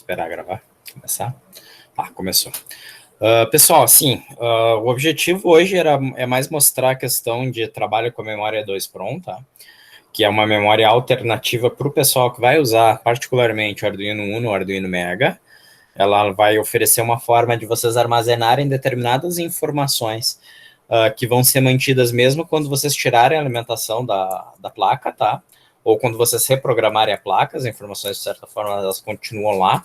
Esperar gravar, começar. Começou. Pessoal, assim, o objetivo hoje é mais mostrar a questão de trabalho com a memória 2 PROM, tá? Que é uma memória alternativa para o pessoal que vai usar particularmente o Arduino Uno, o Arduino Mega. Ela vai oferecer uma forma de vocês armazenarem determinadas informações que vão ser mantidas mesmo quando vocês tirarem a alimentação da placa, tá? Ou quando vocês reprogramarem a placa, as informações, de certa forma, elas continuam lá.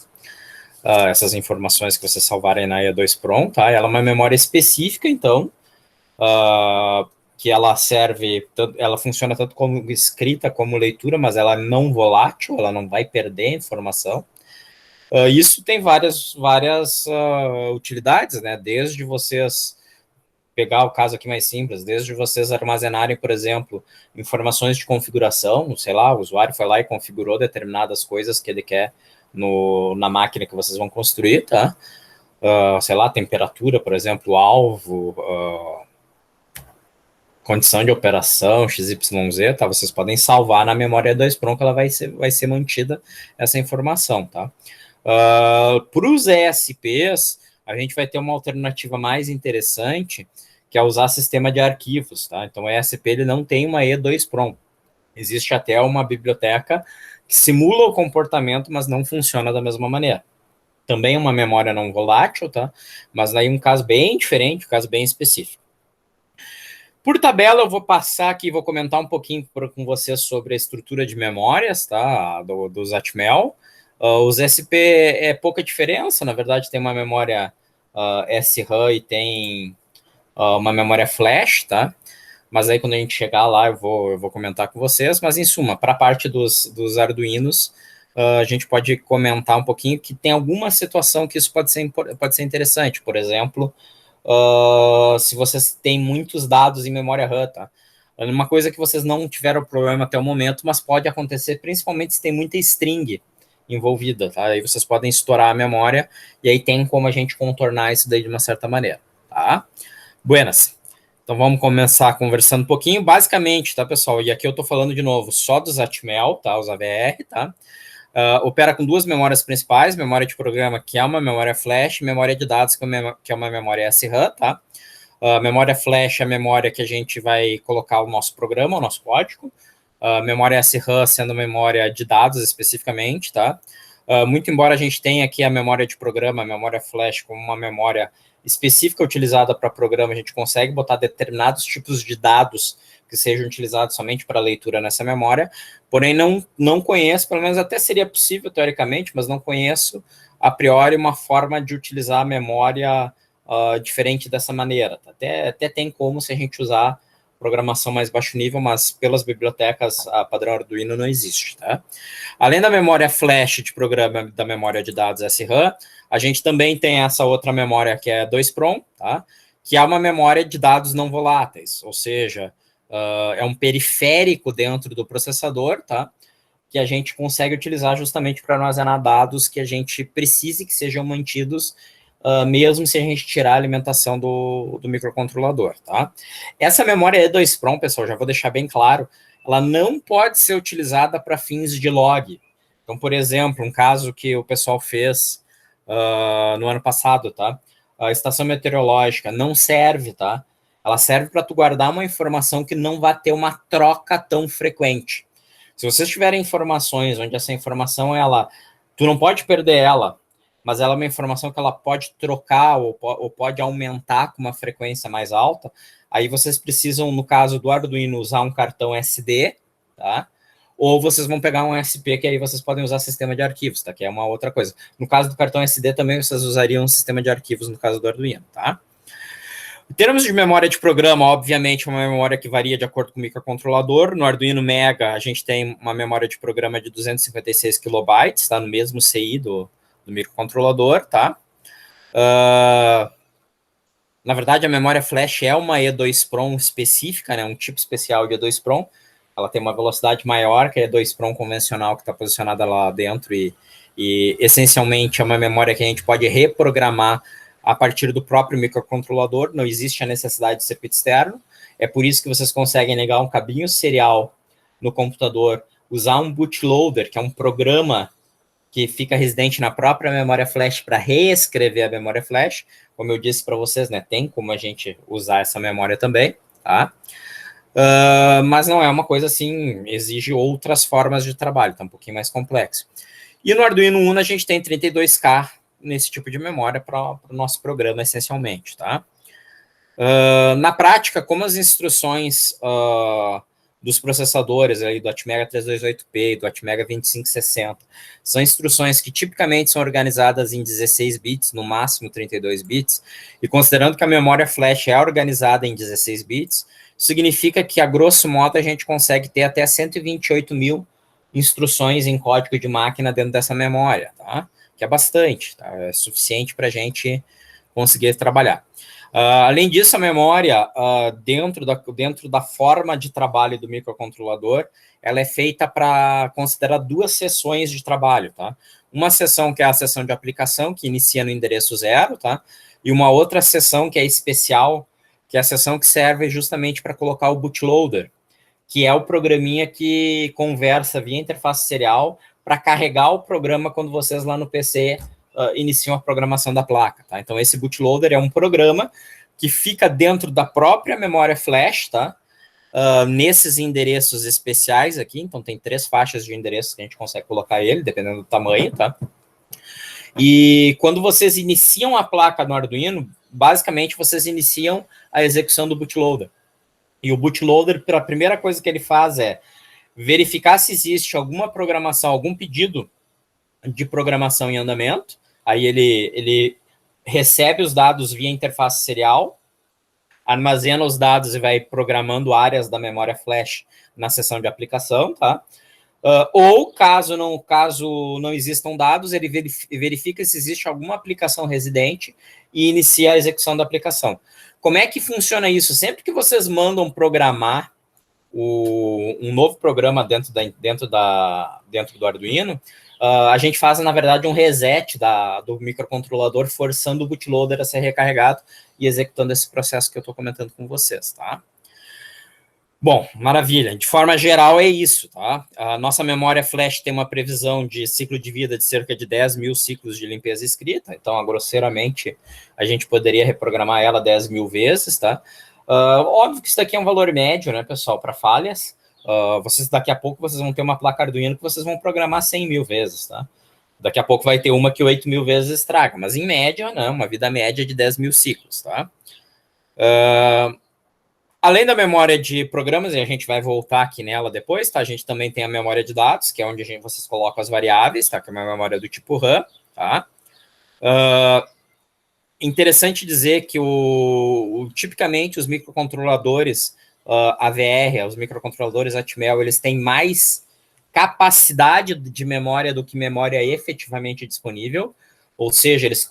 Essas informações que vocês salvarem na E2 PROM, tá? Ela é uma memória específica, então, que ela funciona tanto como escrita como leitura, mas ela é não volátil, ela não vai perder informação. Isso tem várias utilidades, né? Desde vocês pegar o caso aqui mais simples, desde vocês armazenarem, por exemplo, informações de configuração, sei lá, o usuário foi lá e configurou determinadas coisas que ele quer na máquina que vocês vão construir, tá? Sei lá, temperatura, por exemplo, alvo, condição de operação, XYZ, tá? Vocês podem salvar na memória 2 PROM que ela vai ser mantida essa informação, tá? Para os ESPs, a gente vai ter uma alternativa mais interessante, que é usar sistema de arquivos, tá? Então, o ESP ele não tem uma E2 PROM. Existe até uma biblioteca que simula o comportamento, mas não funciona da mesma maneira. Também é uma memória não volátil, tá? Mas daí um caso bem diferente, um caso bem específico. Por tabela, eu vou passar aqui, vou comentar um pouquinho com vocês sobre a estrutura de memórias, tá? Dos Atmel. Os SP é pouca diferença, na verdade tem uma memória SRAM e tem uma memória flash, tá? Mas aí quando a gente chegar lá eu vou comentar com vocês, mas em suma, para a parte dos Arduinos, a gente pode comentar um pouquinho que tem alguma situação que isso pode ser interessante, por exemplo, se vocês têm muitos dados em memória RAM, tá? Uma coisa que vocês não tiveram problema até o momento, mas pode acontecer principalmente se tem muita string envolvida, tá? Aí vocês podem estourar a memória e aí tem como a gente contornar isso daí de uma certa maneira, tá? Buenas. Então vamos começar conversando um pouquinho, basicamente, tá, pessoal? E aqui eu tô falando de novo só dos Atmel, tá? Os AVR, tá? Opera com duas memórias principais, memória de programa, que é uma memória flash, memória de dados, que é uma memória SRAM, tá? Memória flash é a memória que a gente vai colocar o nosso programa, o nosso código. Memória SRAM sendo memória de dados especificamente, tá? Muito embora a gente tenha aqui a memória de programa, a memória flash como uma memória específica utilizada para programa, a gente consegue botar determinados tipos de dados que sejam utilizados somente para leitura nessa memória, porém não conheço, pelo menos até seria possível teoricamente, mas não conheço a priori uma forma de utilizar a memória diferente dessa maneira. Até tem como se a gente usar programação mais baixo nível, mas pelas bibliotecas a padrão Arduino não existe, tá? Além da memória flash de programa da memória de dados SRAM, a gente também tem essa outra memória que é 2 PROM, tá? Que é uma memória de dados não voláteis, ou seja, é um periférico dentro do processador, tá? Que a gente consegue utilizar justamente para armazenar dados que a gente precise que sejam mantidos mesmo se a gente tirar a alimentação do microcontrolador, tá? Essa memória E2 PROM, pessoal, já vou deixar bem claro, ela não pode ser utilizada para fins de log. Então, por exemplo, um caso que o pessoal fez no ano passado, tá? A estação meteorológica não serve, tá? Ela serve para tu guardar uma informação que não vai ter uma troca tão frequente. Se vocês tiverem informações onde essa informação, tu não pode perder ela, mas ela é uma informação que ela pode trocar ou pode aumentar com uma frequência mais alta, aí vocês precisam, no caso do Arduino, usar um cartão SD, tá? Ou vocês vão pegar um SP, que aí vocês podem usar sistema de arquivos, tá? Que é uma outra coisa. No caso do cartão SD também vocês usariam um sistema de arquivos no caso do Arduino, tá? Em termos de memória de programa, obviamente, uma memória que varia de acordo com o microcontrolador. No Arduino Mega, a gente tem uma memória de programa de 256 kilobytes, tá? No mesmo CI do microcontrolador, tá? Na verdade, a memória flash é uma E2 PROM específica, né? Um tipo especial de E2 PROM. Ela tem uma velocidade maior que a E2 PROM convencional que está posicionada lá dentro e essencialmente é uma memória que a gente pode reprogramar a partir do próprio microcontrolador, não existe a necessidade de circuito externo, é por isso que vocês conseguem ligar um cabinho serial no computador, usar um bootloader, que é um programa que fica residente na própria memória flash para reescrever a memória flash. Como eu disse para vocês, né, tem como a gente usar essa memória também, tá? Mas não é uma coisa assim, exige outras formas de trabalho, tá um pouquinho mais complexo. E no Arduino Uno a gente tem 32K nesse tipo de memória para o nosso programa, essencialmente, tá? Na prática, como as instruções dos processadores aí do Atmega 328P e do Atmega 2560 são instruções que tipicamente são organizadas em 16 bits, no máximo 32 bits, e considerando que a memória flash é organizada em 16 bits, significa que, a grosso modo, a gente consegue ter até 128 mil instruções em código de máquina dentro dessa memória, tá? Que é bastante, tá? É suficiente para a gente conseguir trabalhar. Além disso, a memória, dentro da forma de trabalho do microcontrolador, ela é feita para considerar duas sessões de trabalho, tá? Uma sessão que é a sessão de aplicação, que inicia no endereço 0, tá? E uma outra sessão que é especial, que é a sessão que serve justamente para colocar o bootloader, que é o programinha que conversa via interface serial para carregar o programa quando vocês lá no PC iniciam a programação da placa, tá? Então, esse bootloader é um programa que fica dentro da própria memória flash, tá? Nesses endereços especiais aqui, então tem 3 faixas de endereços que a gente consegue colocar ele, dependendo do tamanho, tá? E quando vocês iniciam a placa no Arduino, basicamente vocês iniciam a execução do bootloader. E o bootloader, a primeira coisa que ele faz é verificar se existe alguma programação, algum pedido de programação em andamento. Aí ele recebe os dados via interface serial, armazena os dados e vai programando áreas da memória flash na seção de aplicação, tá? Ou, caso não existam dados, ele verifica se existe alguma aplicação residente e inicia a execução da aplicação. Como é que funciona isso? Sempre que vocês mandam programar um novo programa dentro do Arduino, a gente faz, na verdade, um reset do microcontrolador, forçando o bootloader a ser recarregado e executando esse processo que eu estou comentando com vocês, tá? Bom, maravilha. De forma geral, é isso, tá? A nossa memória flash tem uma previsão de ciclo de vida de cerca de 10 mil ciclos de limpeza escrita, então, grosseiramente, a gente poderia reprogramar ela 10 mil vezes, tá? Óbvio que isso daqui é um valor médio, né, pessoal, para falhas. Daqui a pouco, vocês vão ter uma placa Arduino que vocês vão programar 100 mil vezes, tá? Daqui a pouco vai ter uma que 8 mil vezes estraga, mas em média, não, uma vida média de 10 mil ciclos, tá? Além da memória de programas, e a gente vai voltar aqui nela depois, tá? A gente também tem a memória de dados, que é onde vocês colocam as variáveis, tá? Que é uma memória do tipo RAM, tá? Interessante dizer que tipicamente os microcontroladores AVR, os microcontroladores Atmel, eles têm mais capacidade de memória do que memória efetivamente disponível, ou seja, eles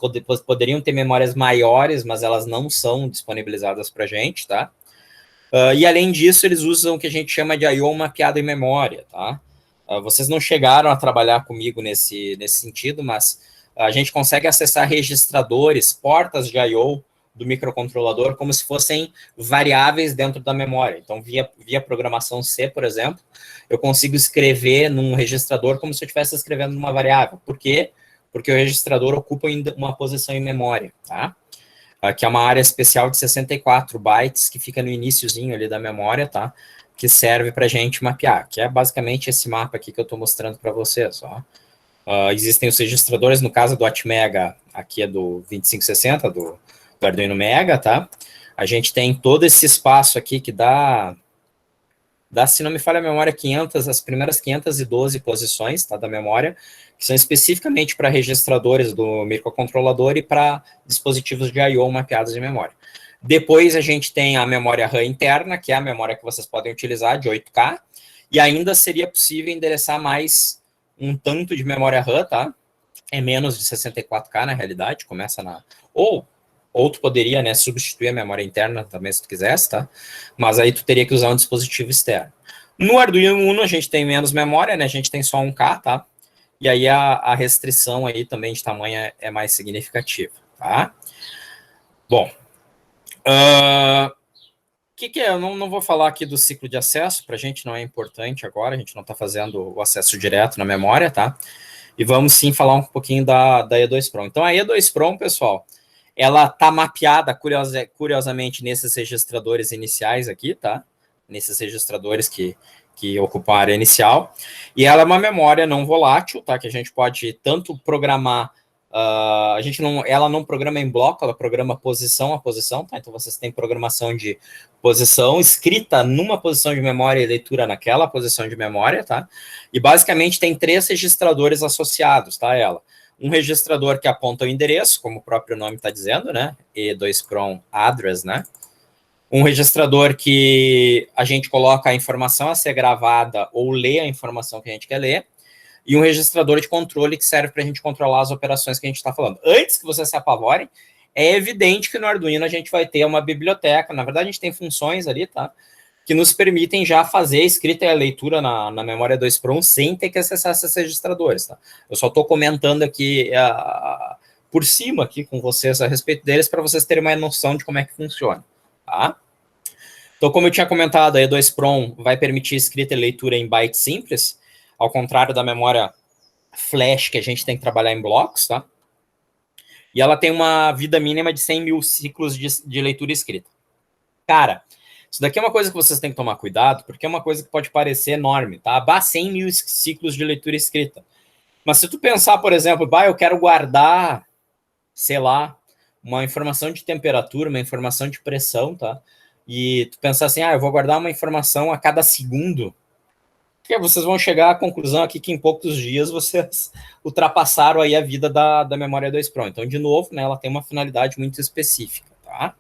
poderiam ter memórias maiores, mas elas não são disponibilizadas para a gente, tá? E além disso, eles usam o que a gente chama de I/O mapeado em memória, tá? Vocês não chegaram a trabalhar comigo nesse sentido, mas a gente consegue acessar registradores, portas de I/O do microcontrolador como se fossem variáveis dentro da memória. Então, via programação C, por exemplo, eu consigo escrever num registrador como se eu estivesse escrevendo numa variável. Por quê? Porque o registrador ocupa uma posição em memória, tá? Que é uma área especial de 64 bytes, que fica no iniciozinho ali da memória, tá? Que serve para a gente mapear, que é basicamente esse mapa aqui que eu estou mostrando para vocês, ó. Existem os registradores, no caso do Atmega, aqui é do 2560, do Arduino Mega, tá? A gente tem todo esse espaço aqui que dá, se não me falha a memória, as primeiras 512 posições, tá, da memória, que são especificamente para registradores do microcontrolador e para dispositivos de I/O mapeados de memória. Depois a gente tem a memória RAM interna, que é a memória que vocês podem utilizar, de 8K, e ainda seria possível endereçar mais um tanto de memória RAM, tá? É menos de 64K na realidade, começa na... Ou tu poderia, né, substituir a memória interna também, se tu quisesse, tá? Mas aí tu teria que usar um dispositivo externo. No Arduino Uno a gente tem menos memória, né? A gente tem só 1K, tá? E aí a restrição aí também de tamanho é mais significativa, tá? Bom, que é? Eu não vou falar aqui do ciclo de acesso, para a gente não é importante agora, a gente não está fazendo o acesso direto na memória, tá? E vamos sim falar um pouquinho da E2 Prom. Então a E2 Prom, pessoal, ela está mapeada curiosamente nesses registradores iniciais aqui, tá? Nesses registradores que ocupam a área inicial. E ela é uma memória não volátil, tá? Que a gente pode tanto programar. Ela não programa em bloco, ela programa posição a posição, tá? Então vocês têm programação de posição escrita numa posição de memória e leitura naquela posição de memória, tá? E basicamente tem 3 registradores associados, tá? Um registrador que aponta o endereço, como o próprio nome está dizendo, né? E2PROM address, né? Um registrador que a gente coloca a informação a ser gravada ou lê a informação que a gente quer ler, e um registrador de controle que serve para a gente controlar as operações que a gente está falando. Antes que vocês se apavorem, é evidente que no Arduino a gente vai ter uma biblioteca, na verdade a gente tem funções ali, tá? Que nos permitem já fazer a escrita e a leitura na memória 2PROM sem ter que acessar esses registradores, tá? Eu só estou comentando aqui por cima aqui com vocês a respeito deles para vocês terem uma noção de como é que funciona, tá? Então, como eu tinha comentado, a E2PROM vai permitir escrita e leitura em bytes simples, ao contrário da memória flash que a gente tem que trabalhar em blocos, tá? E ela tem uma vida mínima de 100 mil ciclos de leitura e escrita. Cara, isso daqui é uma coisa que vocês têm que tomar cuidado, porque é uma coisa que pode parecer enorme, tá? 100 mil ciclos de leitura e escrita. Mas se tu pensar, por exemplo, eu quero guardar, sei lá, uma informação de temperatura, uma informação de pressão, tá? E tu pensar assim, eu vou guardar uma informação a cada segundo, porque vocês vão chegar à conclusão aqui que em poucos dias vocês ultrapassaram aí a vida da memória 2PROM. Então, de novo, né, ela tem uma finalidade muito específica, tá?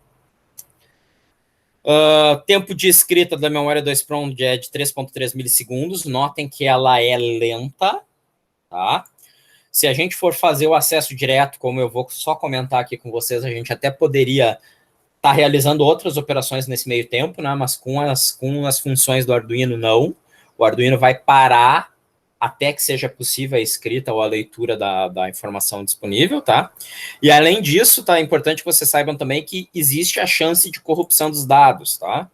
Tempo de escrita da memória 2PROM é de 3,3 milissegundos. Notem que ela é lenta, tá? Se a gente for fazer o acesso direto, como eu vou só comentar aqui com vocês, a gente até poderia estar realizando outras operações nesse meio tempo, né? Mas com as funções do Arduino, não. O Arduino vai parar até que seja possível a escrita ou a leitura da informação disponível, tá? E além disso, tá, é importante que vocês saibam também que existe a chance de corrupção dos dados, tá?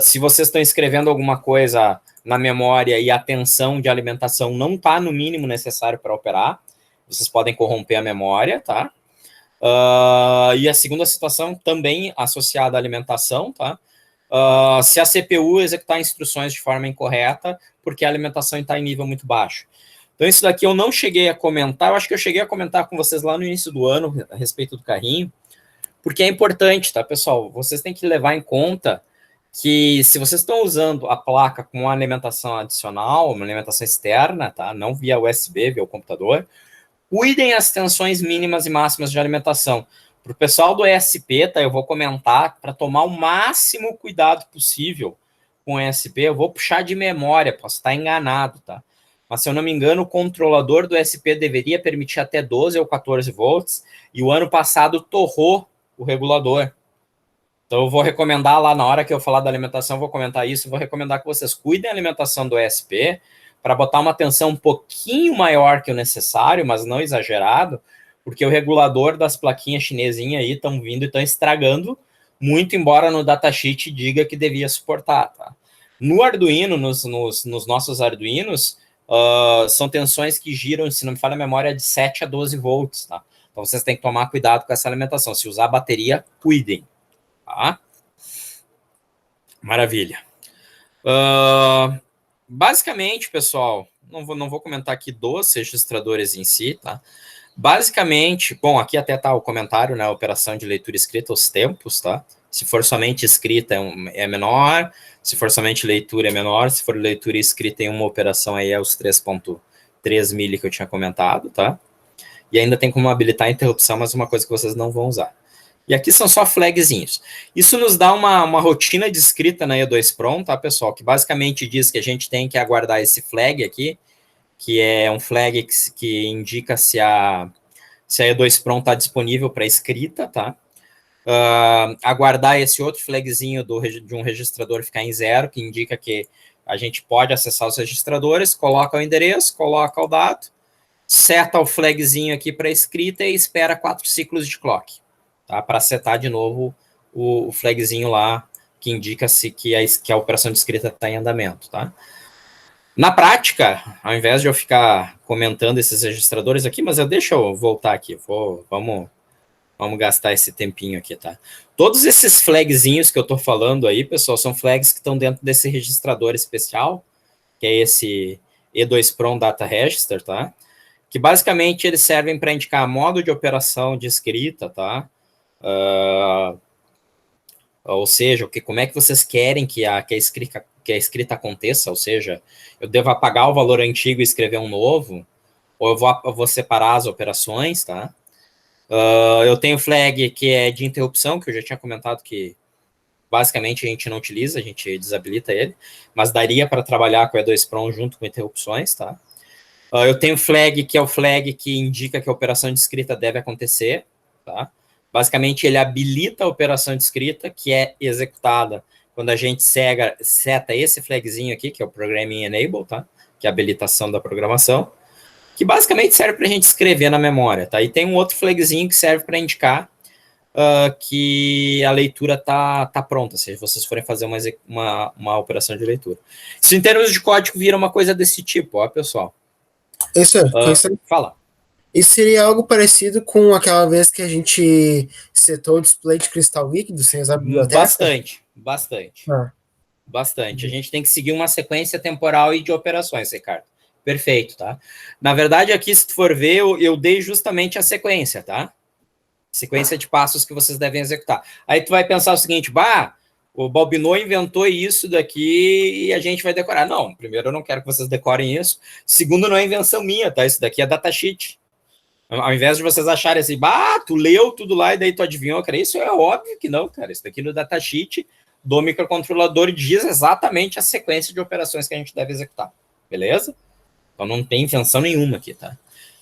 Se vocês estão escrevendo alguma coisa na memória e a tensão de alimentação não está no mínimo necessário para operar, vocês podem corromper a memória, tá? E a segunda situação também associada à alimentação, tá? Se a CPU executar instruções de forma incorreta, porque a alimentação está em nível muito baixo. Então, isso daqui eu não cheguei a comentar, eu acho que eu cheguei a comentar com vocês lá no início do ano, a respeito do carrinho, porque é importante, tá, pessoal? Vocês têm que levar em conta que se vocês estão usando a placa com uma alimentação adicional, uma alimentação externa, tá? Não via USB, via o computador, cuidem as tensões mínimas e máximas de alimentação. Para o pessoal do ESP, tá? Eu vou comentar para tomar o máximo cuidado possível com o ESP. Eu vou puxar de memória, posso estar enganado, tá? Mas se eu não me engano, o controlador do ESP deveria permitir até 12 ou 14 volts, e o ano passado torrou o regulador. Então eu vou recomendar lá, na hora que eu falar da alimentação, eu vou comentar isso, vou recomendar que vocês cuidem da alimentação do ESP, para botar uma tensão um pouquinho maior que o necessário, mas não exagerado, porque o regulador das plaquinhas chinesinhas aí estão vindo e estão estragando muito, embora no datasheet diga que devia suportar, tá? No Arduino, nos nossos Arduinos, são tensões que giram, se não me falha a memória, de 7 a 12 volts, tá? Então vocês têm que tomar cuidado com essa alimentação. Se usar bateria, cuidem, tá? Maravilha. Basicamente, pessoal, não vou comentar aqui dos registradores em si, tá? Basicamente, bom, aqui até tá o comentário, né? Operação de leitura e escrita, os tempos, tá? Se for somente escrita é menor, se for somente leitura é menor, se for leitura e escrita em uma operação aí é os 3,3 mili que eu tinha comentado, tá? E ainda tem como habilitar a interrupção, mas uma coisa que vocês não vão usar. E aqui são só flagzinhos. Isso nos dá uma rotina de escrita na E2PROM, tá, pessoal? Que basicamente diz que a gente tem que aguardar esse flag aqui, que é um flag que indica se a E2PROM está disponível para escrita, tá? Aguardar esse outro flagzinho de um registrador ficar em 0, que indica que a gente pode acessar os registradores, coloca o endereço, coloca o dado, seta o flagzinho aqui para escrita e espera 4 ciclos de clock, tá? Para setar de novo o flagzinho lá, que indica-se que a operação de escrita está em andamento, tá? Na prática, ao invés de eu ficar comentando esses registradores aqui, mas deixa eu voltar aqui, vamos gastar esse tempinho aqui, tá? Todos esses flagzinhos que eu tô falando aí, pessoal, são flags que estão dentro desse registrador especial, que é esse E2Prom Data Register, tá? Que basicamente eles servem para indicar modo de operação de escrita, tá? Ou seja, como é que vocês querem que a escrita aconteça, ou seja, eu devo apagar o valor antigo e escrever um novo, ou eu vou separar as operações, tá? Eu tenho flag que é de interrupção, que eu já tinha comentado que basicamente a gente não utiliza, a gente desabilita ele, mas daria para trabalhar com o E2Prom junto com interrupções, tá? Eu tenho flag, que é o flag que indica que a operação de escrita deve acontecer, tá? Basicamente, ele habilita a operação de escrita, que é executada quando a gente seta esse flagzinho aqui, que é o Programming Enable, tá? Que é a habilitação da programação, que basicamente serve para a gente escrever na memória, tá? E tem um outro flagzinho que serve para indicar que a leitura tá pronta, se vocês forem fazer uma operação de leitura. Isso, em termos de código, vira uma coisa desse tipo, ó, pessoal. Fala. Isso seria algo parecido com aquela vez que a gente setou o display de cristal líquido sem usar a biblioteca? Bastante. A gente tem que seguir uma sequência temporal e de operações, Ricardo. Perfeito, tá? Na verdade, aqui, se tu for ver, eu dei justamente a sequência, tá? Sequência de passos que vocês devem executar. Aí tu vai pensar o seguinte, o Balbinot inventou isso daqui e a gente vai decorar. Não, primeiro, eu não quero que vocês decorem isso. Segundo, não é invenção minha, tá? Isso daqui é datasheet. Ao invés de vocês acharem assim, tu leu tudo lá e daí tu adivinhou, cara, isso é óbvio que não, cara. Isso daqui no datasheet do microcontrolador diz exatamente a sequência de operações que a gente deve executar, beleza? Então não tem invenção nenhuma aqui, tá?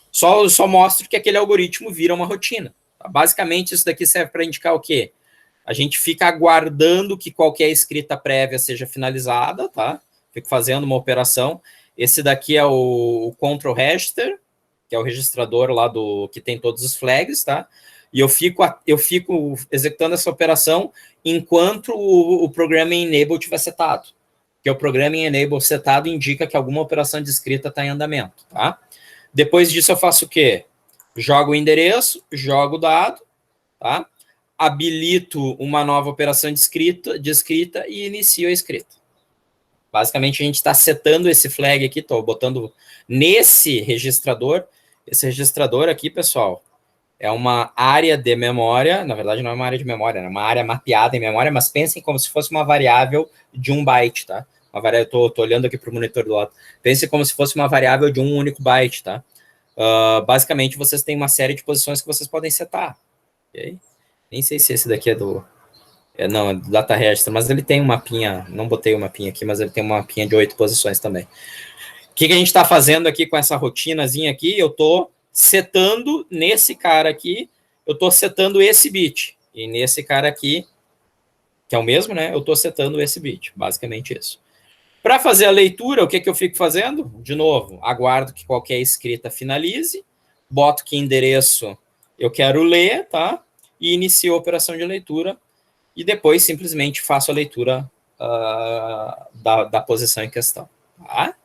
Só mostro que aquele algoritmo vira uma rotina. Tá? Basicamente, isso daqui serve para indicar o quê? A gente fica aguardando que qualquer escrita prévia seja finalizada, tá? Fico fazendo uma operação. Esse daqui é o Control Register, que é o registrador lá que tem todos os flags, tá? E eu fico executando essa operação enquanto o Programming Enable estiver setado. Porque o Programming Enable setado indica que alguma operação de escrita está em andamento, tá? Depois disso eu faço o quê? Jogo o endereço, jogo o dado, tá? Habilito uma nova operação de escrita e inicio a escrita. Basicamente, a gente está setando esse flag aqui, estou botando nesse registrador. Esse registrador aqui, pessoal, é uma área de memória. Na verdade, não é uma área de memória, é uma área mapeada em memória, mas pensem como se fosse uma variável de 1 byte, tá? Estou olhando aqui para o monitor do lado. Pensem como se fosse uma variável de um único byte, tá? Basicamente, vocês têm uma série de posições que vocês podem setar. Okay? Nem sei se esse daqui é do... não, é do Data Register, mas ele tem um mapinha, não botei o mapinha aqui, mas ele tem uma mapinha de 8 posições também. O que a gente está fazendo aqui com essa rotinazinha aqui? Eu estou setando nesse cara aqui, eu estou setando esse bit. E nesse cara aqui, que é o mesmo, né? Eu estou setando esse bit, basicamente isso. Para fazer a leitura, o que eu fico fazendo? De novo, aguardo que qualquer escrita finalize, boto que endereço eu quero ler, tá? E inicio a operação de leitura, e depois simplesmente faço a leitura da posição em questão. Tá?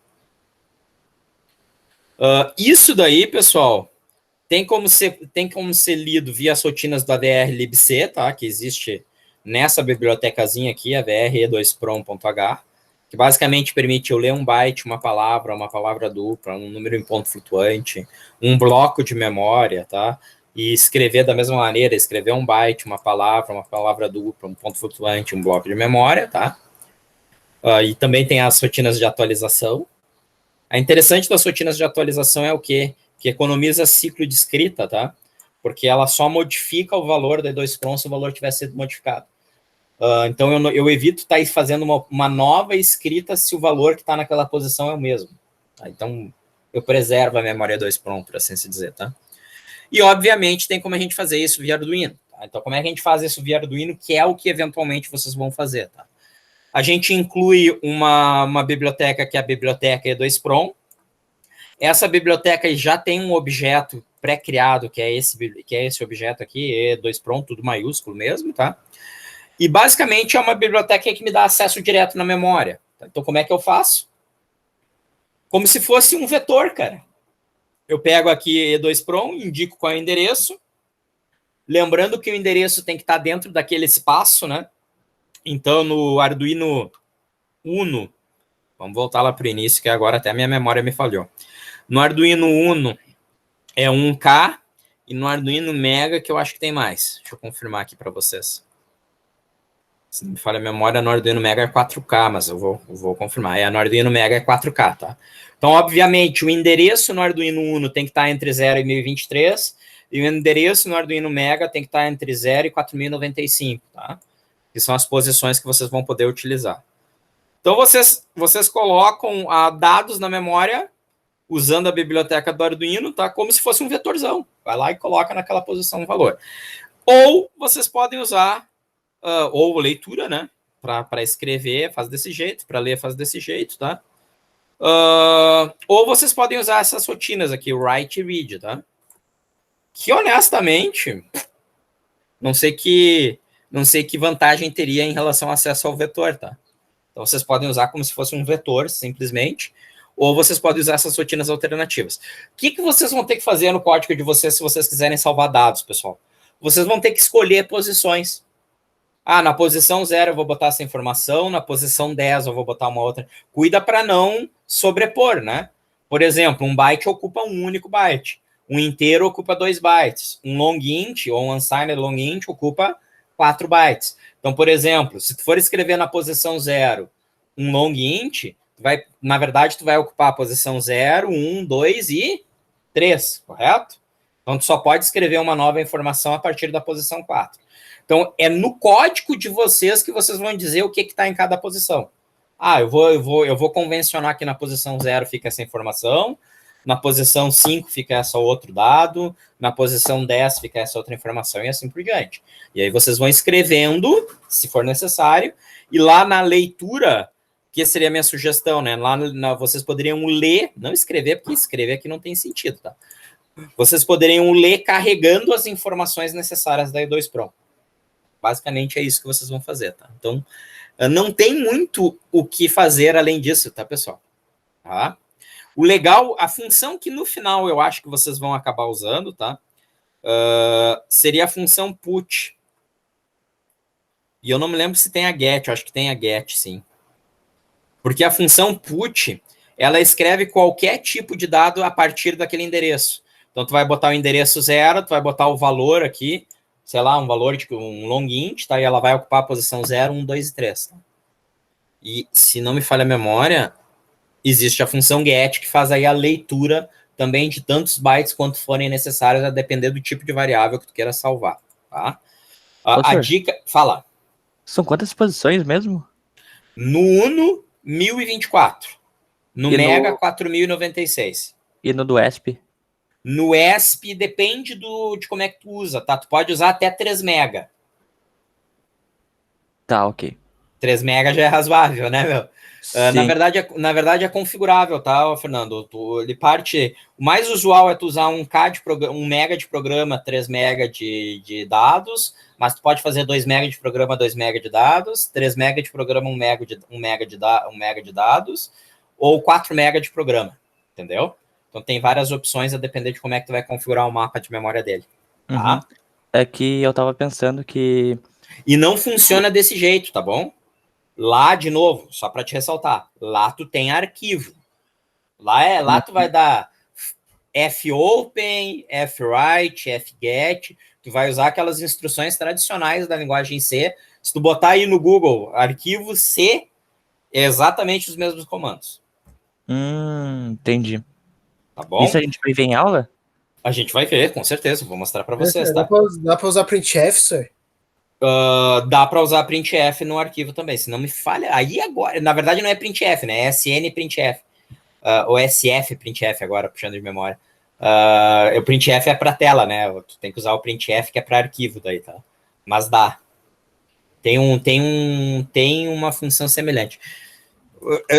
Isso daí, pessoal, tem como ser lido via as rotinas da VRLibc, tá? Que existe nessa bibliotecazinha aqui, a VRE2Prom.h, que basicamente permite eu ler um byte, uma palavra dupla, um número em ponto flutuante, um bloco de memória, tá? E escrever da mesma maneira, escrever um byte, uma palavra dupla, um ponto flutuante, um bloco de memória, tá? E também tem as rotinas de atualização. A interessante das rotinas de atualização é o quê? Que economiza ciclo de escrita, tá? Porque ela só modifica o valor da E2Prom se o valor tiver sido modificado. Então, eu evito estar fazendo uma nova escrita se o valor que está naquela posição é o mesmo. Tá? Então, eu preservo a memória 2Prom, por assim se dizer, tá? E, obviamente, tem como a gente fazer isso via Arduino. Tá? Então, como é que a gente faz isso via Arduino, que é o que, eventualmente, vocês vão fazer, tá? A gente inclui uma biblioteca, que é a biblioteca E2Prom. Essa biblioteca já tem um objeto pré-criado, que é esse objeto aqui, E2Prom, tudo maiúsculo mesmo, tá? E, basicamente, é uma biblioteca que me dá acesso direto na memória. Então, como é que eu faço? como se fosse um vetor, cara. Eu pego aqui E2PROM, indico qual é o endereço, lembrando que o endereço tem que estar dentro daquele espaço, né? Então, no Arduino Uno, vamos voltar lá para o início, que agora até a minha memória me falhou. No Arduino Uno é 1K, e no Arduino Mega, que eu acho que tem mais. Deixa eu confirmar aqui para vocês. Se não me falha a memória, no Arduino Mega é 4K, mas eu vou confirmar. No Arduino Mega é 4K, tá? Então, obviamente, o endereço no Arduino Uno tem que estar entre 0 e 1023, e o endereço no Arduino Mega tem que estar entre 0 e 4095, tá? Que são as posições que vocês vão poder utilizar. Então, vocês colocam dados na memória usando a biblioteca do Arduino, tá? Como se fosse um vetorzão. Vai lá e coloca naquela posição o valor. Ou vocês podem usar, ou leitura, né? Para escrever, faz desse jeito. Para ler, faz desse jeito, tá? Ou vocês podem usar essas rotinas aqui, write e read, tá? Que, honestamente, não sei que vantagem teria em relação ao acesso ao vetor, tá? Então, vocês podem usar como se fosse um vetor, simplesmente, ou vocês podem usar essas rotinas alternativas. O que vocês vão ter que fazer no código de vocês se vocês quiserem salvar dados, pessoal? Vocês vão ter que escolher posições. Na posição 0 eu vou botar essa informação, na posição 10 eu vou botar uma outra. Cuida para não sobrepor, né? Por exemplo, um byte ocupa um único byte. Um inteiro ocupa 2 bytes. Um long int ou um unsigned long int ocupa 4 bytes. Então, por exemplo, se tu for escrever na posição 0 um long int, na verdade, tu vai ocupar a posição 0, 1, 2 e 3, correto? Então, tu só pode escrever uma nova informação a partir da posição 4. Então, é no código de vocês que vocês vão dizer o que está em cada posição. Eu vou convencionar que na posição 0 fica essa informação, na posição 5 fica esse outro dado, na posição 10 fica essa outra informação e assim por diante. E aí vocês vão escrevendo, se for necessário, e lá na leitura, que seria a minha sugestão, né? Lá vocês poderiam ler, não escrever, porque escrever aqui não tem sentido, tá? Vocês poderiam ler carregando as informações necessárias da E2PROM. Basicamente é isso que vocês vão fazer, tá? Então, não tem muito o que fazer além disso, tá, pessoal? Tá? O legal, a função que no final eu acho que vocês vão acabar usando, tá? Seria a função put. E eu não me lembro se tem a get, eu acho que tem a get, sim. Porque a função put, ela escreve qualquer tipo de dado a partir daquele endereço. Então, tu vai botar o endereço 0, tu vai botar o valor aqui, sei lá, um valor de um long int, tá? E ela vai ocupar a posição 0, 1, 2 e 3. Tá? E, se não me falha a memória, existe a função get, que faz aí a leitura também de tantos bytes quanto forem necessários, a depender do tipo de variável que tu queira salvar, tá? A dica... Fala. São quantas posições mesmo? No Uno, 1024. No Mega, 4096. E no do ESP? No ESP, depende de como é que tu usa, tá? Tu pode usar até 3 mega. Tá, ok. 3 mega já é razoável, né, meu? Na verdade é configurável, tá, Fernando? Ele parte... O mais usual é tu usar 1 mega de programa, 3 mega de dados, mas tu pode fazer 2 mega de programa, 2 mega de dados, 3 mega de programa, 1 mega de dados, ou 4 mega de programa, entendeu? Então tem várias opções a depender de como é que tu vai configurar o mapa de memória dele, tá? Uhum. É que eu tava pensando que... E não funciona desse jeito, tá bom? Lá, de novo, só para te ressaltar, lá tu tem arquivo. Lá tu vai dar fopen, fwrite, fget, tu vai usar aquelas instruções tradicionais da linguagem C. Se tu botar aí no Google, arquivo C, é exatamente os mesmos comandos. Entendi. Tá bom? Isso a gente vai ver em aula? A gente vai ver, com certeza. Vou mostrar para vocês, tá? Dá para usar printf, sir? Dá para usar printf no arquivo também, se não me falha. Aí agora, na verdade não é printf, né? É sn printf. Ou sf printf agora, puxando de memória. O printf é para tela, né? Tu tem que usar o printf que é para arquivo daí, tá? Mas dá. Tem uma função semelhante.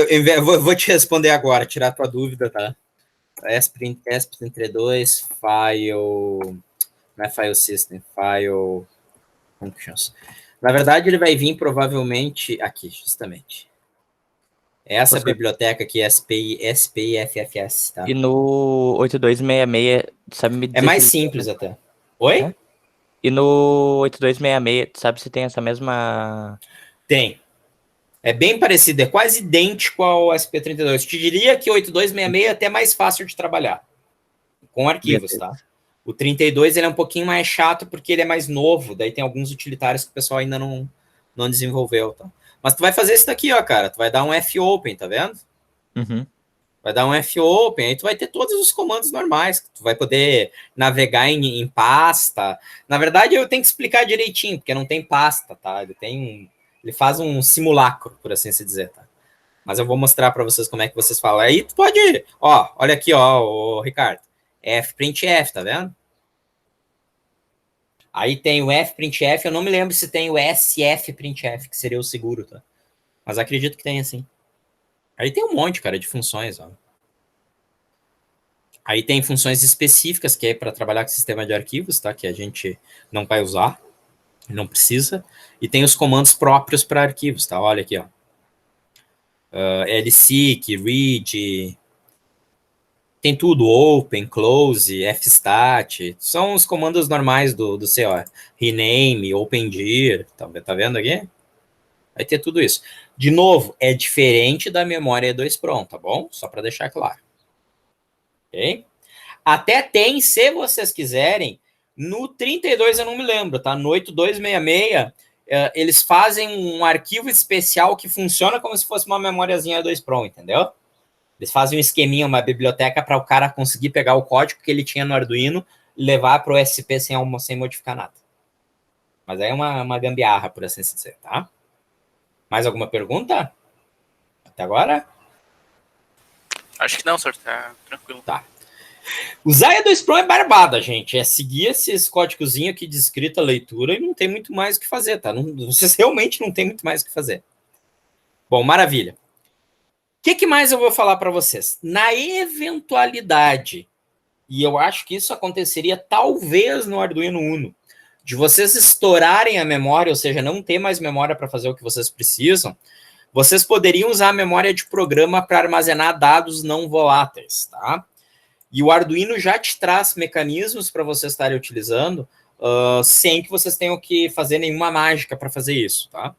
Eu vou te responder agora, tirar a tua dúvida, tá? ESP32 file... Não é file system, file... functions. Na verdade, ele vai vir provavelmente aqui, justamente. Essa biblioteca aqui, SPIFFS, tá? E no 8266, sabe me dizer É mais se... simples até. Oi? É? E no 8266, sabe se tem essa mesma... Tem. É bem parecido, é quase idêntico ao SP32. Te diria que o 8266 é até mais fácil de trabalhar com arquivos, tá? O 32 ele é um pouquinho mais chato porque ele é mais novo, daí tem alguns utilitários que o pessoal ainda não desenvolveu, tá? Mas tu vai fazer isso daqui, ó, cara. Tu vai dar um fopen, tá vendo? Uhum. Vai dar um fopen, aí tu vai ter todos os comandos normais. Tu vai poder navegar em pasta. Na verdade, eu tenho que explicar direitinho, porque não tem pasta, tá? Ele faz um simulacro, por assim se dizer, tá? Mas eu vou mostrar para vocês como é que vocês falam. Aí tu pode, ó, olha aqui, ó, o Ricardo. Fprintf, tá vendo? Aí tem o fprintf, eu não me lembro se tem o sfprintf, que seria o seguro, tá? Mas acredito que tem, assim. Aí tem um monte, cara, de funções, ó. Aí tem funções específicas, que é para trabalhar com sistema de arquivos, tá? Que a gente não vai usar, não precisa. E tem os comandos próprios para arquivos, tá? Olha aqui, ó. lseek, read, tem tudo, open, close, fstat, são os comandos normais do CO. Rename, opendir, tá vendo aqui? Vai ter tudo isso. De novo, é diferente da memória E2PROM, tá bom? Só para deixar claro. Ok? Até tem, se vocês quiserem, no 32 eu não me lembro, tá? No 8266, eles fazem um arquivo especial que funciona como se fosse uma memóriazinha E2PROM, entendeu? Eles fazem um esqueminha, uma biblioteca para o cara conseguir pegar o código que ele tinha no Arduino e levar para o SP sem modificar nada. Mas aí é uma gambiarra, por assim dizer, tá? Mais alguma pergunta? Até agora? Acho que não, senhor. Tá tranquilo. Tá. Usar E2PROM é barbada, gente. É seguir esses códigozinhos aqui de escrita, leitura e não tem muito mais o que fazer, tá? Vocês realmente não tem muito mais o que fazer. Bom, maravilha. O que mais eu vou falar para vocês? Na eventualidade, e eu acho que isso aconteceria talvez no Arduino Uno, de vocês estourarem a memória, ou seja, não ter mais memória para fazer o que vocês precisam, vocês poderiam usar a memória de programa para armazenar dados não voláteis, tá? E o Arduino já te traz mecanismos para vocês estarem utilizando sem que vocês tenham que fazer nenhuma mágica para fazer isso, tá?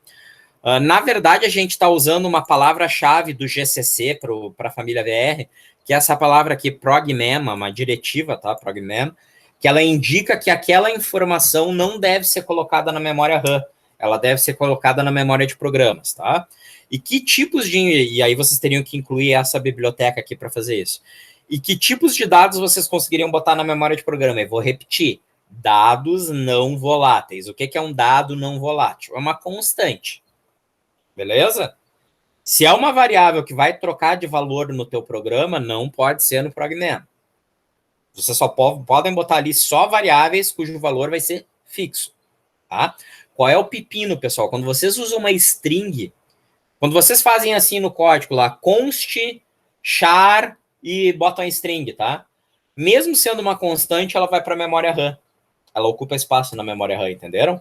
Na verdade, a gente está usando uma palavra-chave do GCC para a família VR, que é essa palavra aqui, progmem, uma diretiva, tá? Progmem, que ela indica que aquela informação não deve ser colocada na memória RAM, ela deve ser colocada na memória de programas, tá? E que tipos de... E aí vocês teriam que incluir essa biblioteca aqui para fazer isso. E que tipos de dados vocês conseguiriam botar na memória de programa? Eu vou repetir. Dados não voláteis. O que é um dado não volátil? É uma constante. Beleza? Se é uma variável que vai trocar de valor no teu programa, não pode ser no progmem. Vocês só podem botar ali só variáveis cujo valor vai ser fixo. Tá? Qual é o pepino, pessoal? Quando vocês usam uma string, quando vocês fazem assim no código lá, const, char e botam a string, tá? Mesmo sendo uma constante, ela vai para a memória RAM. Ela ocupa espaço na memória RAM, entenderam?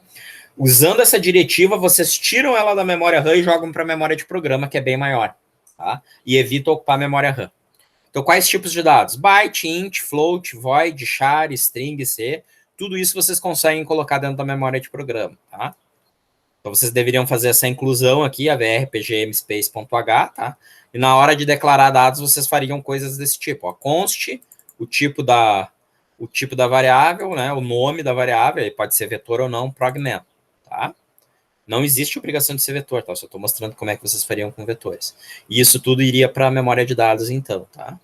Usando essa diretiva, vocês tiram ela da memória RAM e jogam para a memória de programa, que é bem maior. Tá? E evita ocupar a memória RAM. Então, quais tipos de dados? Byte, int, float, void, char, string, c. Tudo isso vocês conseguem colocar dentro da memória de programa. Tá? Então, vocês deveriam fazer essa inclusão aqui, a vrpgmspace.h, tá? E na hora de declarar dados, vocês fariam coisas desse tipo. Ó, const, o tipo da variável, né? O nome da variável, pode ser vetor ou não, progmem. Tá? Não existe obrigação de ser vetor, tá? Só estou mostrando como é que vocês fariam com vetores. E isso tudo iria para a memória de dados, então, tá?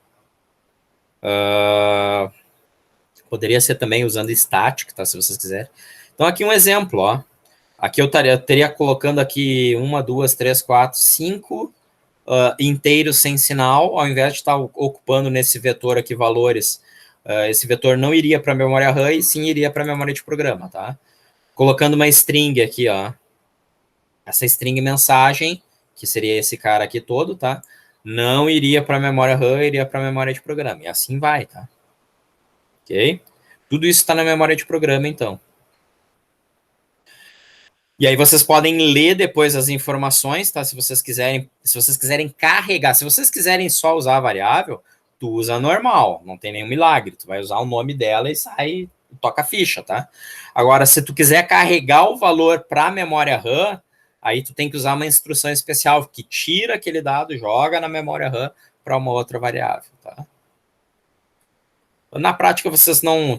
Poderia ser também usando static, tá? Se vocês quiserem. Então, aqui um exemplo, ó. Aqui eu teria colocando aqui 1, 2, 3, 4, 5 inteiros sem sinal, ao invés de estar ocupando nesse vetor aqui valores. Esse vetor não iria para a memória RAM e sim iria para a memória de programa, tá? Colocando uma string aqui, ó. Essa string mensagem, que seria esse cara aqui todo, tá? Não iria para a memória RAM, iria para a memória de programa. E assim vai, tá? Ok? Tudo isso está na memória de programa, então. E aí vocês podem ler depois as informações, tá? Se vocês quiserem carregar, se vocês quiserem só usar a variável, tu usa normal, não tem nenhum milagre. Tu vai usar o nome dela e sai, toca a ficha, tá? Agora, se tu quiser carregar o valor para a memória RAM, aí tu tem que usar uma instrução especial que tira aquele dado, joga na memória RAM para uma outra variável, tá? Na prática,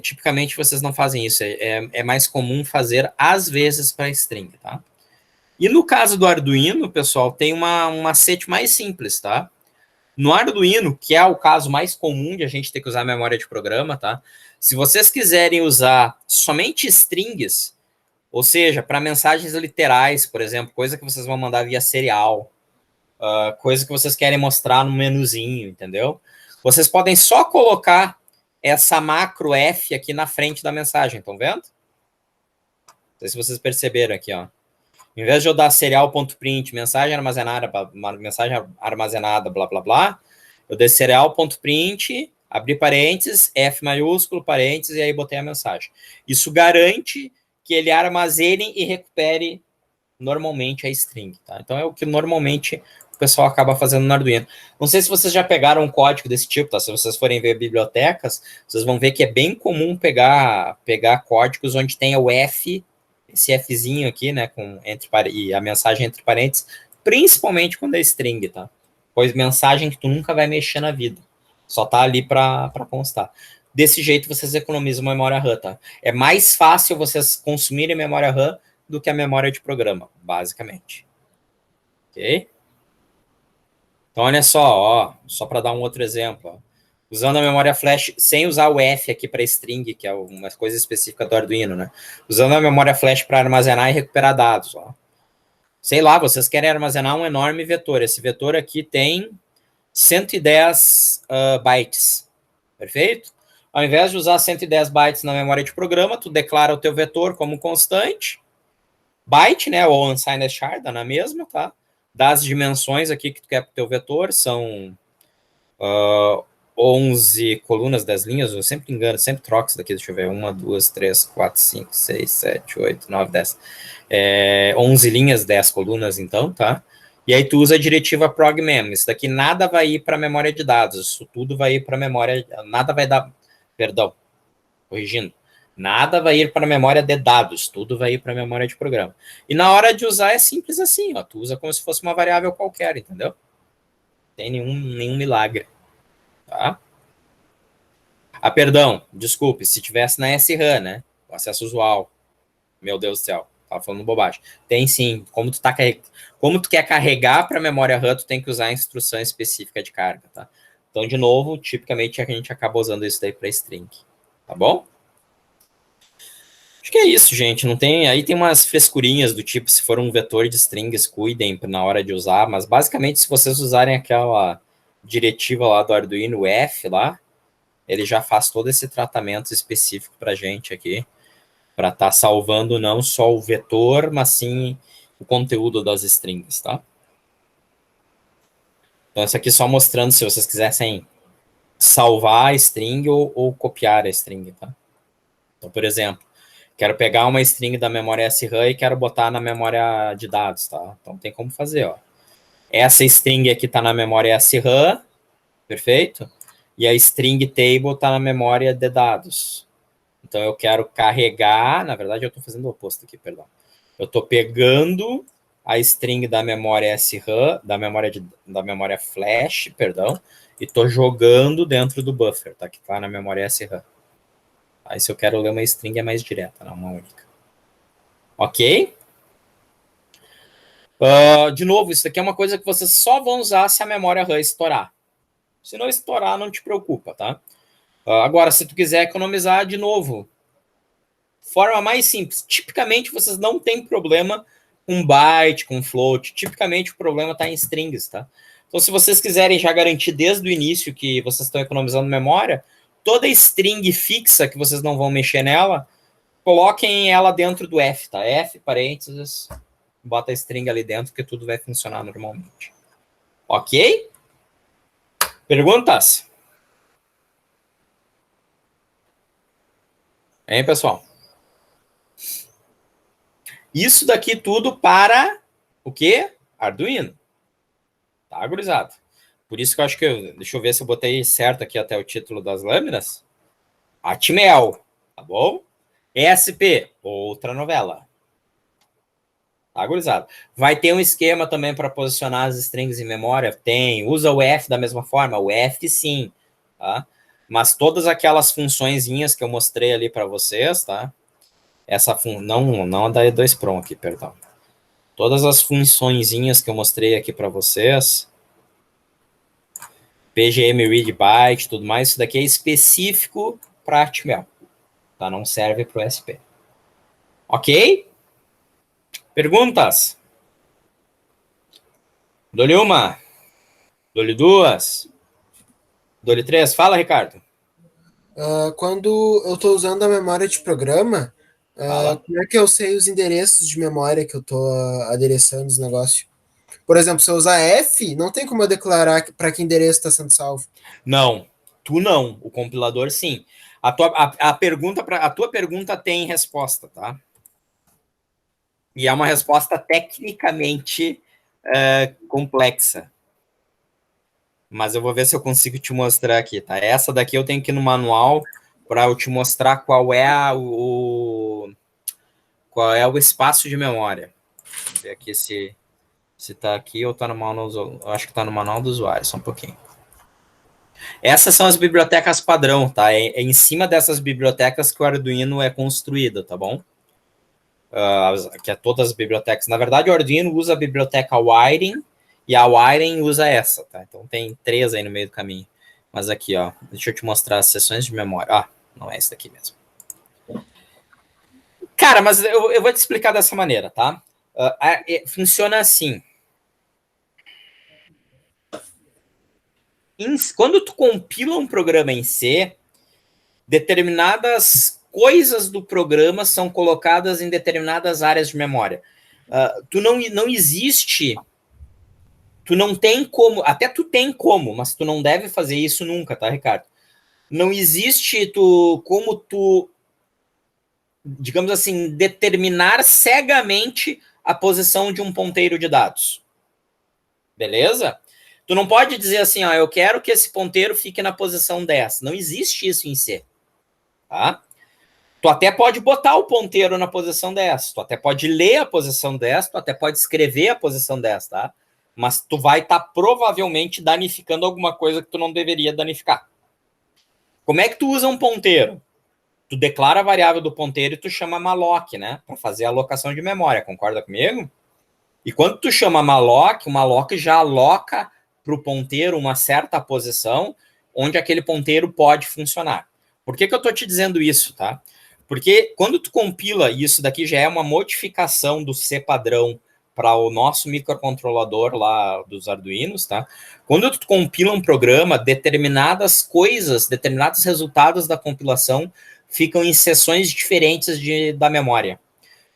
tipicamente vocês não fazem isso, é mais comum fazer às vezes para string, tá? E no caso do Arduino, pessoal, tem um macete mais simples, tá? No Arduino, que é o caso mais comum de a gente ter que usar memória de programa, tá? Se vocês quiserem usar somente strings, ou seja, para mensagens literais, por exemplo, coisa que vocês vão mandar via serial, coisa que vocês querem mostrar no menuzinho, entendeu? Vocês podem só colocar essa macro F aqui na frente da mensagem, estão vendo? Não sei se vocês perceberam aqui, ó. Em vez de eu dar serial.print, mensagem armazenada, blá, blá, blá, eu dei serial.print, abri parênteses, F maiúsculo, parênteses, e aí botei a mensagem. Isso garante que ele armazene e recupere normalmente a string, tá? Então é o que normalmente o pessoal acaba fazendo no Arduino. Não sei se vocês já pegaram um código desse tipo, tá? Se vocês forem ver bibliotecas, vocês vão ver que é bem comum pegar códigos onde tem o F, esse Fzinho aqui, né, e a mensagem entre parênteses, principalmente quando é string, tá? Pois mensagem que tu nunca vai mexer na vida. Só tá ali para constar. Desse jeito vocês economizam memória RAM, tá? É mais fácil vocês consumirem memória RAM do que a memória de programa, basicamente. Ok? Então, olha só, só para dar um outro exemplo. Ó. Usando a memória flash, sem usar o F aqui para string, que é uma coisa específica do Arduino, né? Usando a memória flash para armazenar e recuperar dados. Ó. Sei lá, vocês querem armazenar um enorme vetor. Esse vetor aqui tem 110 bytes. Perfeito? Ao invés de usar 110 bytes na memória de programa, tu declara o teu vetor como constante, byte, né, ou unsigned char, dá na mesma, tá? Das dimensões aqui que tu quer para o teu vetor, são 11 colunas, 10 linhas, eu sempre engano, sempre troco isso daqui, deixa eu ver, 1, 2, 3, 4, 5, 6, 7, 8, 9, 10. 11 linhas, 10 colunas, então, tá? E aí tu usa a diretiva progmem, isso daqui nada vai ir para a memória de dados, isso tudo vai ir para a memória, nada vai dar, perdão, corrigindo, nada vai ir para a memória de dados, tudo vai ir para a memória de programa. E na hora de usar é simples assim, ó, tu usa como se fosse uma variável qualquer, entendeu? Não tem nenhum milagre, tá? Ah, perdão, desculpe, se tivesse na SRAM, né, o acesso usual, meu Deus do céu, tava falando bobagem. Tem sim, como tu quer carregar para a memória RAM, tu tem que usar a instrução específica de carga, tá? Então, de novo, tipicamente a gente acaba usando isso daí para string, tá bom? Acho que é isso, gente. Não tem. Aí tem umas frescurinhas do tipo, se for um vetor de strings, cuidem na hora de usar, mas basicamente, se vocês usarem aquela diretiva lá do Arduino F lá, ele já faz todo esse tratamento específico para a gente aqui, para estar salvando não só o vetor, mas sim o conteúdo das strings, tá? Então, isso aqui só mostrando se vocês quisessem salvar a string ou copiar a string, tá? Então, por exemplo, quero pegar uma string da memória SRAM e quero botar na memória de dados, tá? Então, tem como fazer, ó. Essa string aqui está na memória SRAM, perfeito? E a string table está na memória de dados. Então, eu quero carregar... Na verdade, eu estou fazendo o oposto aqui, perdão. Eu estou pegando a string da memória SRAM, da memória flash, perdão, e estou jogando dentro do buffer, tá? Que está na memória SRAM. Aí, se eu quero ler uma string, é mais direta, não uma única. Ok? De novo, isso aqui é uma coisa que vocês só vão usar se a memória RAM estourar. Se não estourar, não te preocupa, tá? Agora, se tu quiser economizar, de novo, forma mais simples. Tipicamente, vocês não têm problema com byte, com float. Tipicamente, o problema está em strings, tá? Então, se vocês quiserem já garantir desde o início que vocês estão economizando memória, toda string fixa que vocês não vão mexer nela, coloquem ela dentro do F, tá? F, parênteses, bota a string ali dentro que tudo vai funcionar normalmente. Ok? Perguntas? Hein, pessoal? Isso daqui tudo para o quê? Arduino. Tá, gurizada? Por isso que eu acho que deixa eu ver se eu botei certo aqui até o título das lâminas. Atmel, tá bom? ESP, outra novela. Tá, gurizada? Vai ter um esquema também para posicionar as strings em memória? Tem. Usa o F da mesma forma? O F sim, tá? Mas todas aquelas funçõezinhas que eu mostrei ali para vocês, tá? Não a da E2 Prom aqui, perdão. Todas as funçõezinhas que eu mostrei aqui para vocês, PGM Read Byte, tudo mais, isso daqui é específico para Atmel, tá? Não serve para o SP. Ok? Perguntas? Dou-lhe uma. Dou-lhe duas. Dou-lhe três. Fala, Ricardo. Quando eu estou usando a memória de programa, Fala. como é que eu sei os endereços de memória que eu estou adereçando os negócios? Por exemplo, se eu usar F, não tem como eu declarar para que endereço está sendo salvo. Não, tu não. O compilador sim. A tua pergunta tem resposta, tá? E é uma resposta tecnicamente complexa. Mas eu vou ver se eu consigo te mostrar aqui, tá? Essa daqui eu tenho que ir no manual para eu te mostrar qual é o espaço de memória. Vamos ver aqui se tá aqui ou tá no manual. Eu acho que tá no manual do usuário, só um pouquinho. Essas são as bibliotecas padrão, tá? É em cima dessas bibliotecas que o Arduino é construído, tá bom? Que é todas as bibliotecas. Na verdade, o Arduino usa a biblioteca Wiring e a Wiring usa essa, tá? Então tem 3 aí no meio do caminho. Mas aqui, ó, deixa eu te mostrar as seções de memória. Ah, não é esse daqui mesmo. Cara, mas eu vou te explicar dessa maneira, tá? Funciona assim. Quando tu compila um programa em C, determinadas coisas do programa são colocadas em determinadas áreas de memória. Não existe, tu não tem como, até tu tem como, mas tu não deve fazer isso nunca, tá, Ricardo? Não existe como tu, digamos assim, determinar cegamente a posição de um ponteiro de dados. Beleza? Tu não pode dizer assim, ó, eu quero que esse ponteiro fique na posição 10. Não existe isso em C. Tá? Tu até pode botar o ponteiro na posição 10, tu até pode ler a posição 10, tu até pode escrever a posição 10, tá? Mas tu vai estar provavelmente danificando alguma coisa que tu não deveria danificar. Como é que tu usa um ponteiro? Tu declara a variável do ponteiro e tu chama malloc, né? Para fazer a alocação de memória, concorda comigo? E quando tu chama malloc, o malloc já aloca para o ponteiro uma certa posição onde aquele ponteiro pode funcionar. Por que eu estou te dizendo isso, tá? Porque quando tu compila, e isso daqui já é uma modificação do C padrão para o nosso microcontrolador lá dos Arduinos, tá? Quando tu compila um programa, determinadas coisas, determinados resultados da compilação ficam em seções diferentes da memória.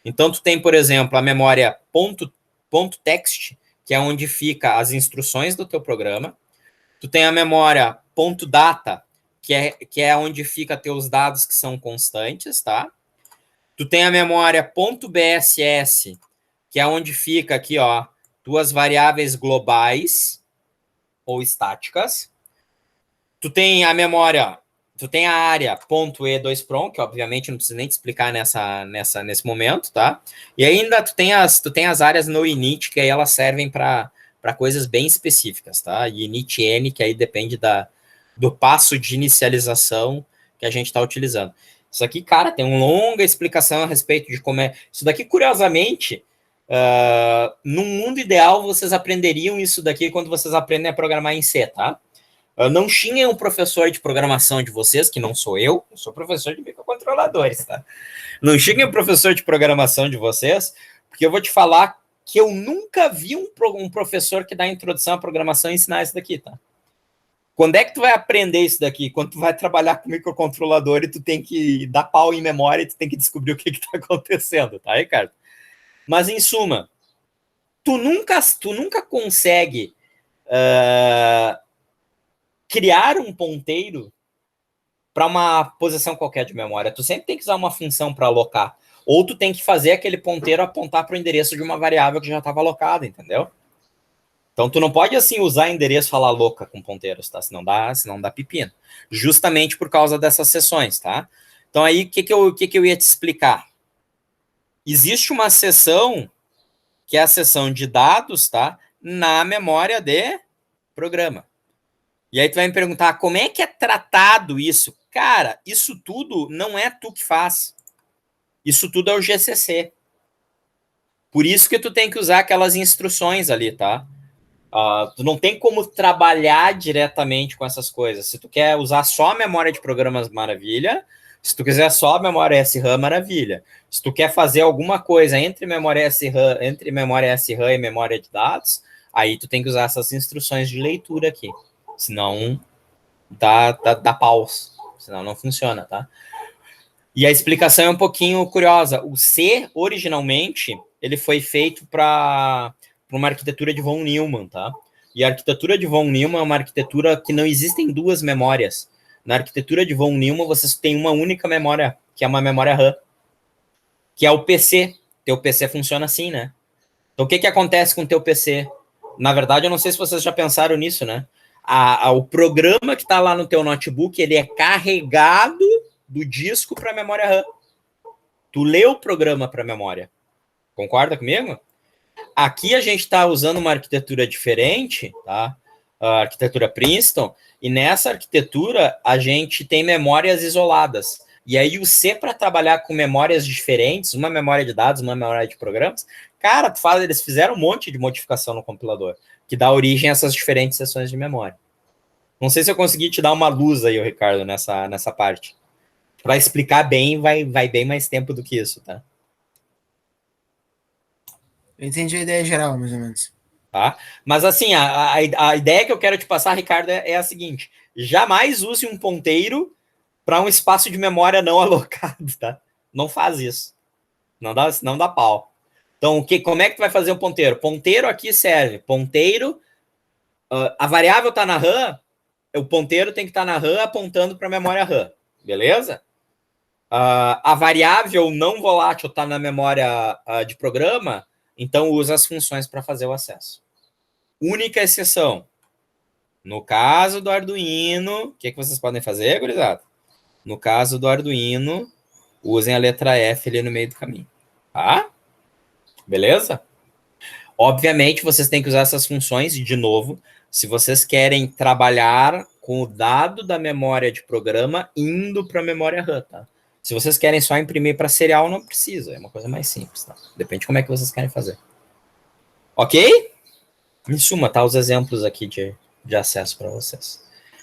Então, tu tem, por exemplo, a memória .text, que é onde fica as instruções do teu programa. Tu tem a memória .data, que é onde fica teus dados que são constantes, tá? Tu tem a memória .bss, que é onde fica aqui, ó, tuas variáveis globais ou estáticas. Tu tem a memória, tu tem a área .e2prom, que obviamente não precisa nem te explicar nesse momento, tá? E ainda tu tem as áreas no init, que aí elas servem para coisas bem específicas, tá? E init-n, que aí depende do passo de inicialização que a gente está utilizando. Isso aqui, cara, tem uma longa explicação a respeito de como é. Isso daqui, curiosamente, num mundo ideal, vocês aprenderiam isso daqui quando vocês aprendem a programar em C, tá? Não xinguem um professor de programação de vocês, que não sou eu sou professor de microcontroladores, tá? Não xinguem o professor de programação de vocês, porque eu vou te falar que eu nunca vi um professor que dá introdução à programação ensinar isso daqui, tá? Quando é que tu vai aprender isso daqui? Quando tu vai trabalhar com microcontrolador e tu tem que dar pau em memória e tu tem que descobrir o que tá acontecendo, tá, Ricardo? Mas, em suma, tu nunca consegue criar um ponteiro para uma posição qualquer de memória. Tu sempre tem que usar uma função para alocar. ou tu tem que fazer aquele ponteiro apontar para o endereço de uma variável que já estava alocada, entendeu? Então, tu não pode, assim, usar endereço falar louca com ponteiros, tá? Senão dá pepino. Justamente por causa dessas seções, tá? Então, aí, o que eu ia te explicar? Existe uma seção, que é a seção de dados, tá? Na memória de programa. E aí tu vai me perguntar, como é que é tratado isso? Cara, isso tudo não é tu que faz. Isso tudo é o GCC. Por isso que tu tem que usar aquelas instruções ali, tá? Tu não tem como trabalhar diretamente com essas coisas. Se tu quer usar só a memória de programas, maravilha. Se tu quiser só a memória SRAM, maravilha. Se tu quer fazer alguma coisa entre memória SRAM e memória de dados, aí tu tem que usar essas instruções de leitura aqui. Senão dá paus. Senão não funciona, tá? E a explicação é um pouquinho curiosa. O C, originalmente, ele foi feito para uma arquitetura de von Neumann, tá? E a arquitetura de von Neumann é uma arquitetura que não existem duas memórias. Na arquitetura de von Neumann, vocês têm uma única memória, que é uma memória RAM, que é o PC. Teu PC funciona assim, né? Então, o que acontece com o teu PC? Na verdade, eu não sei se vocês já pensaram nisso, né? O programa que está lá no teu notebook, ele é carregado do disco para a memória RAM. Tu lê o programa para a memória. Concorda comigo? Aqui a gente está usando uma arquitetura diferente, tá? A arquitetura Princeton, e nessa arquitetura a gente tem memórias isoladas. E aí o C, para trabalhar com memórias diferentes, uma memória de dados, uma memória de programas, cara, eles fizeram um monte de modificação no compilador, que dá origem a essas diferentes seções de memória. Não sei se eu consegui te dar uma luz aí, Ricardo, nessa parte. Para explicar bem, vai bem mais tempo do que isso, tá? Eu entendi a ideia geral, mais ou menos. Tá? Mas assim, a ideia que eu quero te passar, Ricardo, é a seguinte: jamais use um ponteiro para um espaço de memória não alocado, tá? Não faz isso. Não dá pau. Então, como é que tu vai fazer um ponteiro? Ponteiro aqui serve. Ponteiro, a variável está na RAM, o ponteiro tem que estar na RAM apontando para a memória RAM. Beleza? A variável não volátil está na memória de programa, então usa as funções para fazer o acesso. Única exceção. No caso do Arduino, o que vocês podem fazer, gurizada? No caso do Arduino, usem a letra F ali no meio do caminho. Tá? Beleza? Obviamente, vocês têm que usar essas funções, de novo, se vocês querem trabalhar com o dado da memória de programa indo para a memória RAM, tá? Se vocês querem só imprimir para serial, não precisa. É uma coisa mais simples, tá? Depende de como é que vocês querem fazer. Ok? Em suma, tá os exemplos aqui de acesso para vocês.